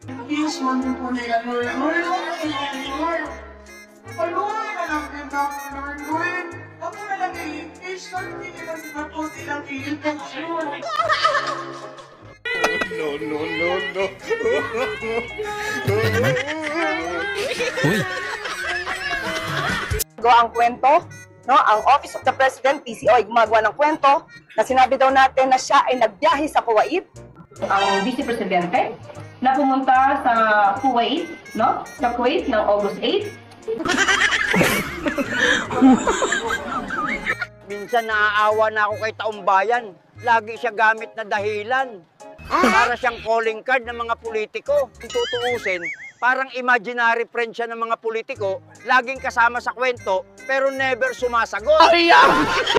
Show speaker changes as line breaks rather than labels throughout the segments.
Yes, mami po nila, Lord. Lord, palungan na lang din namin, Lord. Lord, ako na lang i-fish, Lord, hindi nila sila po silang i-infection.
No, no, no, no.
Uy,
Ang kwento, no? Ang Office of the President, PCO, ay gumagawa ng kwento na sinabi daw natin na siya ay nagbiyahe sa Kuwait. Ang Vice Presidente na pumunta sa Kuwait, no? Sa Kuwait ng August 8.
Minsan naaawa na ako kay Taumbayan. Lagi siya gamit na dahilan. Para siyang calling card ng mga politiko. Kung tutuusin, parang imaginary friend siya ng mga politiko, laging kasama sa kwento, pero never sumasagot.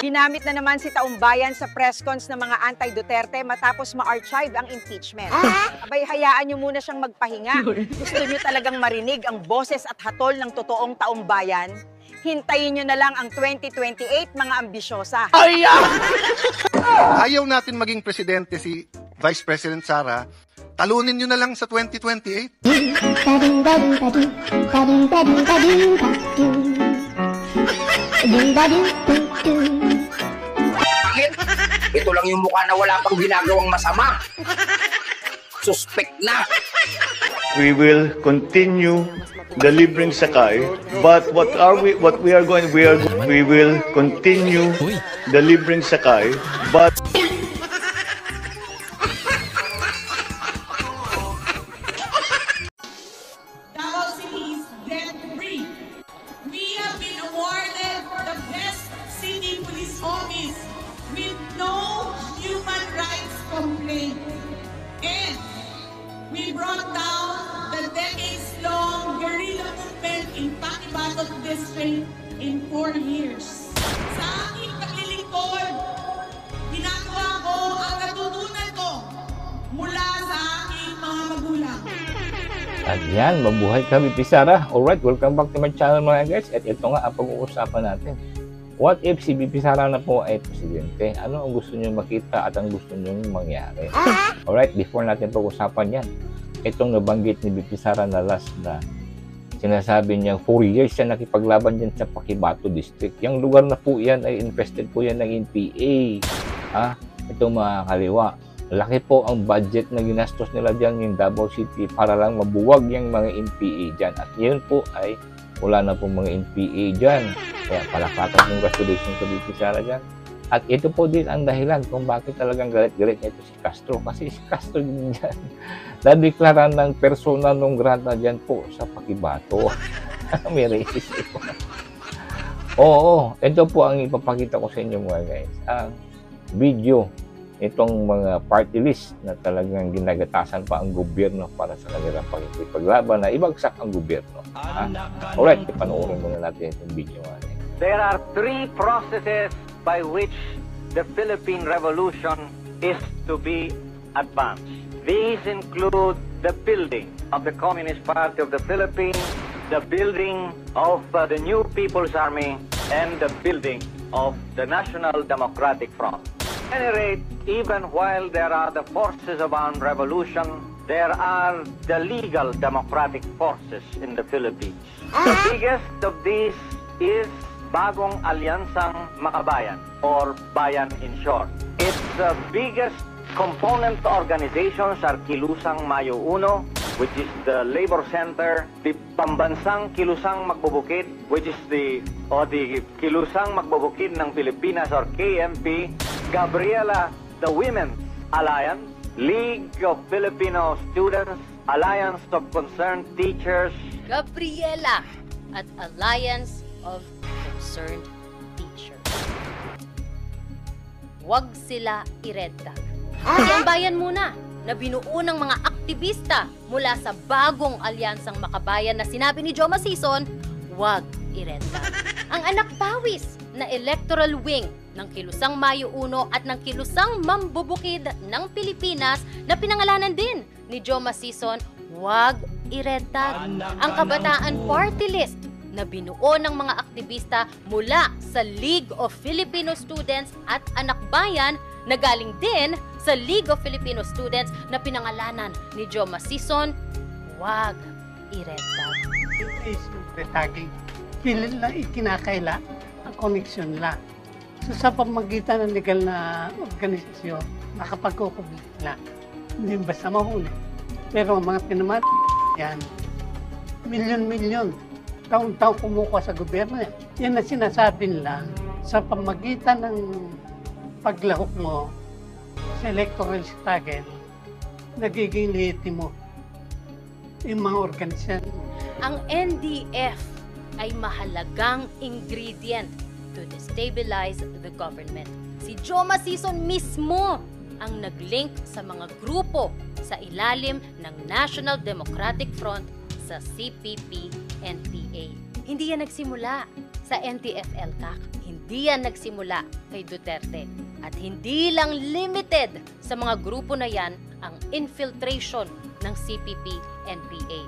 Ginamit na naman si Taumbayan sa press cons ng mga anti-Duterte matapos ma-archive ang impeachment. Abay, hayaan niyo muna siyang magpahinga. Gusto niyo talagang marinig ang boses at hatol ng totoong Taumbayan? Hintayin niyo na lang ang 2028, mga ambisyosa.
Ayaw natin maging presidente si Vice President Sara. Talunin nyo na lang sa 2028.
Bakit? Ito lang yung mukha na wala pang ginagawang masama. Suspect na.
We will continue the libreng sakay, but we will continue
uy.
the libreng sakay, but
Davao City is debt-free. We have been awarded the best city police office with no human rights complaint. And we brought down the decades-long guerrilla movement in Pakibatot District in 4 years. Sa aking paglilingkod, ginagawa ko ang natutunan ko mula sa aking mga magulang.
At yan, mabuhay kami, Pisara. Alright, welcome back to my channel mga guys. At ito nga ang pag-uusapan natin. What if si BP Sara na po ay presidente? Ano ang gusto niyo makita at ang gusto niyo mangyari? Alright, before natin pag-usapan yan, itong nabanggit ni BP Sara na last na sinasabi niya 4 years siya nakipaglaban dyan sa Pakibato District. Yung lugar na po yan ay infested po yan ng NPA. Itong mga kaliwa. Laki po ang budget na ginastos nila dyan yung Davao City para lang mabuwag yung mga NPA dyan. At yun po ay wala na po mga NPA dyan. Kaya palakpakan congratulations sa BP Sara dyan. At ito po din ang dahilan kung bakit talagang galit-galit nito si Castro. Kasi si Castro din dyan. Nadeklara ng persona non grata dyan po sa Pakibato. May racist ito. Oo, ito po ang ipapakita ko sa inyo mga guys. Ang video. Itong mga party list na talagang ginagatasan pa ang gobyerno para sa kanilang pagkikipaglaban na ibagsak ang gobyerno. Alright, ipanoorin muna natin itong video.
There are 3 processes by which the Philippine Revolution is to be advanced. These include the building of the Communist Party of the Philippines, the building of the new People's Army, and the building of the National Democratic Front. At any rate, even while there are the forces of armed revolution, there are the legal democratic forces in the Philippines. The biggest of these is Bagong Alyansang Makabayan, or Bayan in short. Its biggest component organizations are Kilusang Mayo 1, which is the labor center, the Pambansang Kilusang Magbubukid, which is the Kilusang Magbubukid ng Pilipinas, or KMP, Gabriela, the Women's Alliance, League of Filipino Students, Alliance of Concerned Teachers,
Gabriela at Alliance of Concerned Teachers. Huwag sila iredtag. Ang bayan muna na binuo ng mga aktivista mula sa bagong alyansang makabayan na sinabi ni Joma Sison, huwag iredtag. Ang anak pawis na electoral wing ng Kilusang Mayo 1 at ng Kilusang Mambubukid ng Pilipinas na pinangalanan din ni Joma Sison, huwag iredtag. Ang Kabataan Party List na binuo ng mga aktivista mula sa League of Filipino Students at Anak Bayan na galing din sa League of Filipino Students na pinangalanan ni Joma Sison, Huwag iretag.
Is retaging. Pilit lang ikinakaila ang koneksyon lang. So sa pamagitan ng legal na organisasyon, nakapagkukulit na. Hindi basta mahuli. Pero ang mga tinamat, yan, milyon-milyon, taon-taon kumukuha sa gobyerno yan. Yan na sinasabi nila sa pamagitan ng paglahok mo sa electoral stagger, nagiging lehitimo yung mga organisasyon.
Ang NDF ay mahalagang ingredient to destabilize the government. Si Joma Sison mismo ang nag-link sa mga grupo sa ilalim ng National Democratic Front sa CPP-NPA. Hindi yan nagsimula sa NTF-ELCAC. Hindi yan nagsimula kay Duterte. At hindi lang limited sa mga grupo na yan ang infiltration ng CPP-NPA.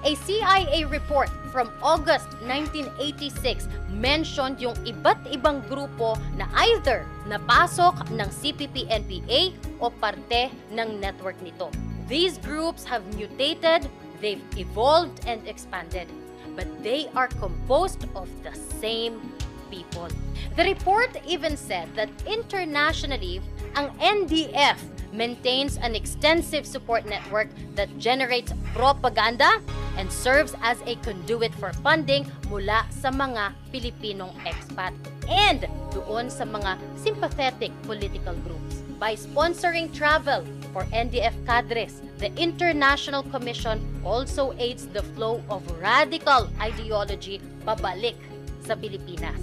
A CIA report from August 1986 mentioned yung iba't ibang grupo na either napasok ng CPP-NPA o parte ng network nito. These groups have mutated, they've evolved and expanded, but they are composed of the same people. The report even said that internationally, ang NDF maintains an extensive support network that generates propaganda and serves as a conduit for funding mula sa mga Pilipinong expat and doon sa mga sympathetic political groups. By sponsoring travel for NDF cadres, the International Commission also aids the flow of radical ideology pabalik sa Pilipinas.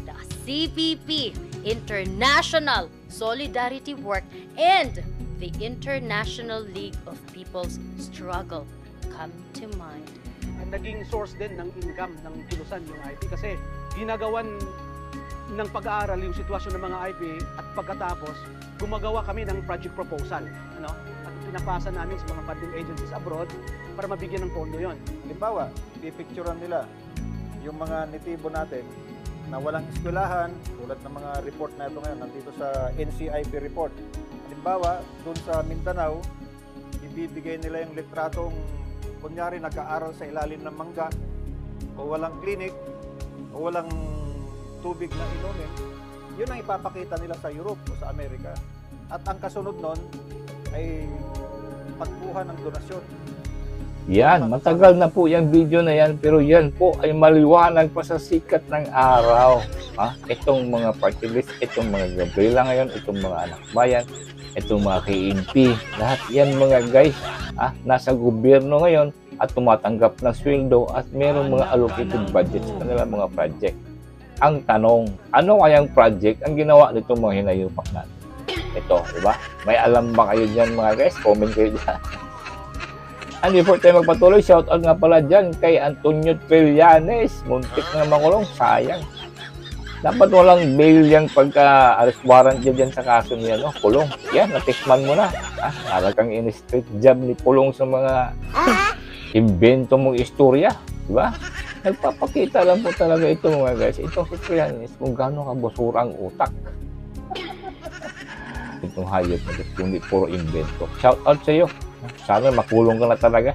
The CPP, International Solidarity Work, and the International League of People's Struggle come to mind.
Naging source din ng income ng kilusan yung IP kasi ginagawan ng pag-aaral yung sitwasyon ng mga IP at pagkatapos gumagawa kami ng project proposal, at pinapasa namin sa mga funding agencies abroad para mabigyan ng pondo yon.
Halimbawa, pipicturean nila yung mga nitibo natin na walang eskwelahan, tulad ng mga report na ito ngayon, nandito sa NCIP report. Halimbawa, doon sa Mindanao, ibibigay nila yung litratong kunyari nag-aaral sa ilalim ng mangga o walang clinic o walang tubig na inumin. Yun ang ipapakita nila sa Europe o sa Amerika. At ang kasunod nun ay pagkuha ng donasyon.
Yan, matagal na po yung video na yan, pero yan po ay maliwanag pa sa sikat ng araw. Itong mga party list, itong mga Gabriela ngayon, itong mga anak bayan, itong mga KNP, lahat yan mga guys, nasa gobyerno ngayon at tumatanggap ng sweldo at mayroong mga allocated budget sa kanilang mga project. Ang tanong, ano kayang project ang ginawa nito mga hinayupak natin? Ito, di ba? May alam ba kayo dyan mga guys? Comment kayo dyan. And before tayo magpatuloy, shoutout nga pala dyan kay Antonio Trillanes. Muntik na makulong, sayang. Dapat walang bail yung pagka-arrest warrant dyan sa kaso niya, no? Kulong. Yan, natikman mo na. Talagang in-street job ni Pulong sa mga invento mong istorya. Diba? Nagpapakita lang po talaga ito mga guys. Itong si Trillanes kung gaano kabusura ang utak. Itong hayop na kundi puro invento. Shoutout sa iyo. Sana makulong ka na talaga.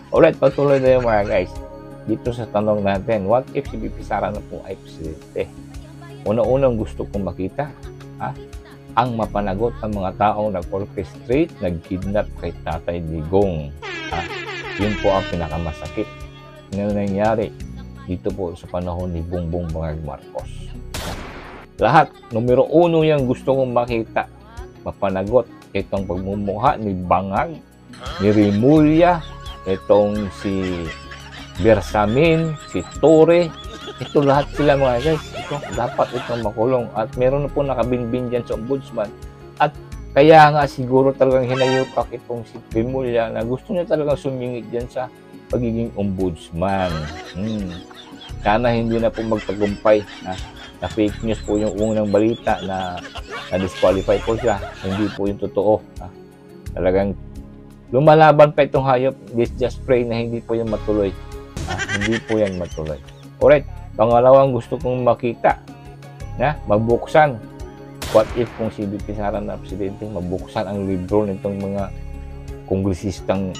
Alright, patuloy na yung mga guys. Dito sa tanong natin, what if si VP Sara na po ay presidente? Una-unang gusto kong makita, ang mapanagot ang mga taong nag-orchestrate, nag-kidnap kay Tatay Digong. Yun po ang pinakamasakit na nangyari dito po sa panahon ni Bongbong Marcos. Lahat, numero uno yung gusto kong makita, mapanagot itong pagmumukha ni Bangag, ni Rimulya, itong si Bersamin, si Torre. Ito lahat sila mga guys. Ito, dapat itong makulong. At meron na po nakabinbin dyan sa ombudsman. At kaya nga siguro talagang hinayupak itong si Rimulya na gusto niya talagang sumingit dyan sa pagiging ombudsman. Sana hindi na po magtagumpay. Na fake news po yung unang balita na na-disqualify po siya. Hindi po yung totoo. Talagang lumalaban pa itong hayop. Let's just pray na hindi po yan matuloy. Hindi po yan matuloy. Alright, pangalawang gusto kong makita na mabuksan. What if kung si VP Sara na presidente, mabuksan ang libro nitong mga kongresistang,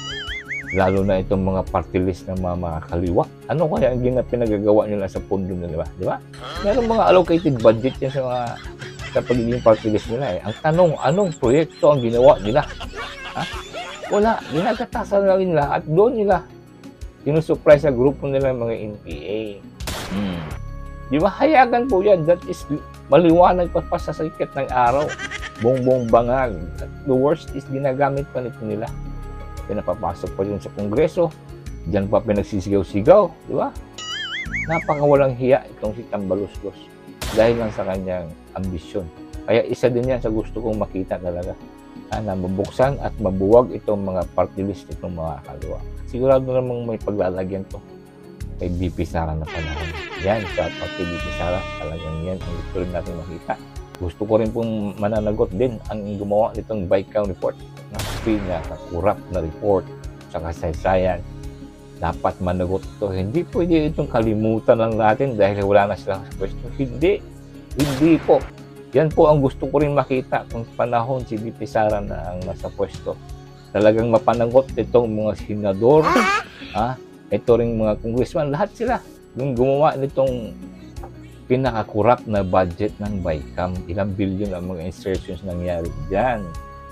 lalo na itong mga party list ng mga kaliwa. Ano kaya ang pinagagawa nila sa pondo nila, di ba? Meron mga allocated budget yan sa pagiging party list nila eh. Ang tanong, anong proyekto ang ginawa nila? Ha? Wala, ginagatasan na nila at doon nila sinusupply sa grupo nila mga NPA. Di ba? Hayagan po yan. That is maliwanag pa sa sikat ng araw. Bongbong bangag. At the worst is ginagamit pa nila. Pinapapasok pa yun sa Kongreso. Diyan pa pinagsisigaw-sigaw. Di ba? Napakawalang hiya itong si Tambaluslos. Dahil lang sa kanyang ambisyon. Kaya isa din yan sa gusto kong makita talaga. Na mabuksan at mabuwag itong mga party list itong mga kaliwa. Sigurado namang may paglalagyan to kay BP Sara na panahon. Yan, sa pati BP Sara, talagang yan ang gusto rin natin makita. Gusto ko rin pong mananagot din ang gumawa nitong Baikang report. Pinakakurap na report sa kasaysayan. Dapat managot ito. Hindi pwede itong kalimutan lang natin dahil wala na sila sa pwesto. Hindi po. Yan po ang gusto ko rin makita kung panahon si BP Sara na ang nasa pwesto. Talagang mapanagot itong mga senador, ito ring mga congressman, lahat sila. Yung gumawa nitong pinakakurap na budget ng Baikam, ilang billion ang mga insertions nangyari dyan.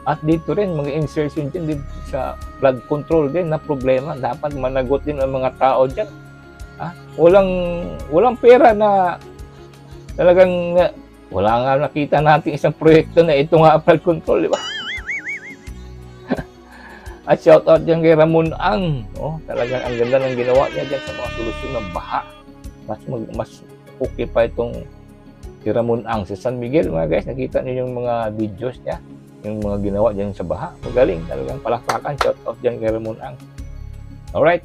At dito rin, mga insertion dyan sa flood control din na problema. Dapat managot din ang mga tao dyan. Walang pera na talagang wala nga nakita natin isang proyekto na ito nga flood control, di ba? At shout out dyan kay Ramon Ang. Talagang ang ganda ng ginawa niya dyan sa mga solusyon ng baha. Mas okay pa itong si Ramon Ang sa San Miguel, mga guys. Nakita niyo yung mga videos niya. Yung mga ginawa dyan sa baha. Magaling. Talagang palakpakan. Shout out dyan kay Ramon Ang. Alright.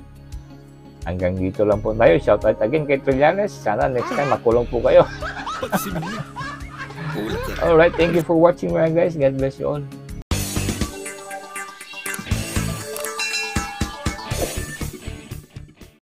Hanggang dito lang po tayo. Shout out again kay Trillanes. Sana next time makulong po kayo. Alright. Thank you for watching, mga guys. God bless you all.